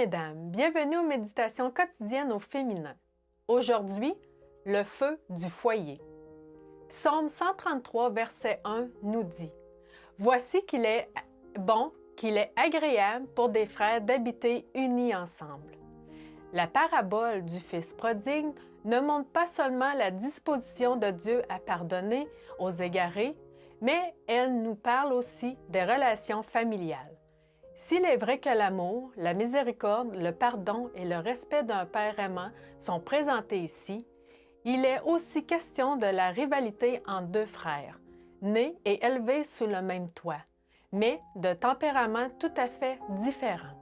mesdames, bienvenue aux méditations quotidiennes au féminin. Aujourd'hui, le feu du foyer. Psaume 133, verset 1 nous dit « Voici qu'il est bon, qu'il est agréable pour des frères d'habiter unis ensemble. » La parabole du Fils prodigue ne montre pas seulement la disposition de Dieu à pardonner aux égarés, mais elle nous parle aussi des relations familiales. S'il est vrai que l'amour, la miséricorde, le pardon et le respect d'un père aimant sont présentés ici, il est aussi question de la rivalité entre deux frères, nés et élevés sous le même toit, mais de tempéraments tout à fait différents.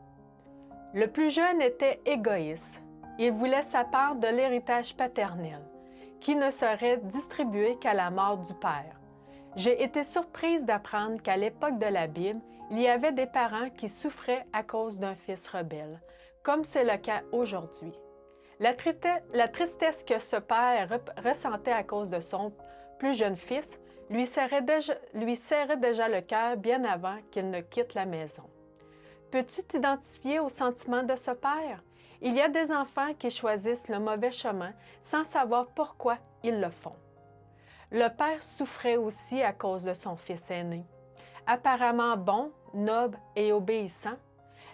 Le plus jeune était égoïste. Il voulait sa part de l'héritage paternel, qui ne serait distribué qu'à la mort du père. J'ai été surprise d'apprendre qu'à l'époque de la Bible, il y avait des parents qui souffraient à cause d'un fils rebelle, comme c'est le cas aujourd'hui. La tristesse que ce père ressentait à cause de son plus jeune fils lui serrait déjà le cœur bien avant qu'il ne quitte la maison. Peux-tu t'identifier aux sentiments de ce père? Il y a des enfants qui choisissent le mauvais chemin sans savoir pourquoi ils le font. Le père souffrait aussi à cause de son fils aîné. Apparemment bon, noble et obéissant,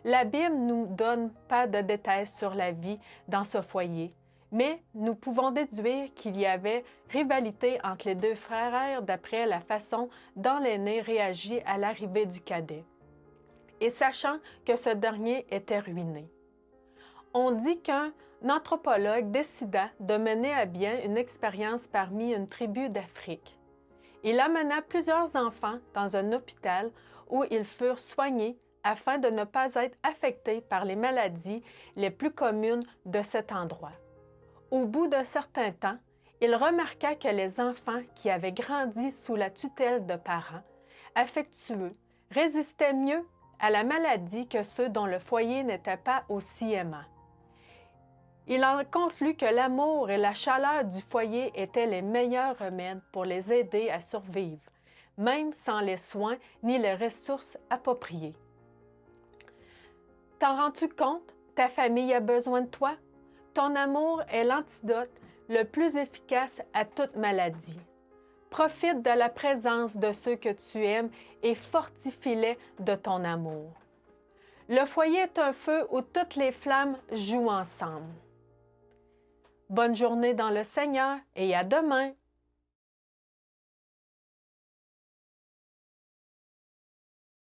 la Bible ne nous donne pas de détails sur la vie dans ce foyer, mais nous pouvons déduire qu'il y avait rivalité entre les deux frères d'après la façon dont l'aîné réagit à l'arrivée du cadet, et sachant que ce dernier était ruiné. On dit qu'un anthropologue décida de mener à bien une expérience parmi une tribu d'Afrique. Il amena plusieurs enfants dans un hôpital où ils furent soignés afin de ne pas être affectés par les maladies les plus communes de cet endroit. Au bout d'un certain temps, il remarqua que les enfants qui avaient grandi sous la tutelle de parents affectueux résistaient mieux à la maladie que ceux dont le foyer n'était pas aussi aimant. Il en conclut que l'amour et la chaleur du foyer étaient les meilleurs remèdes pour les aider à survivre, même sans les soins ni les ressources appropriées. T'en rends-tu compte? Ta famille a besoin de toi? Ton amour est l'antidote le plus efficace à toute maladie. Profite de la présence de ceux que tu aimes et fortifie-les de ton amour. Le foyer est un feu où toutes les flammes jouent ensemble. Bonne journée dans le Seigneur et à demain!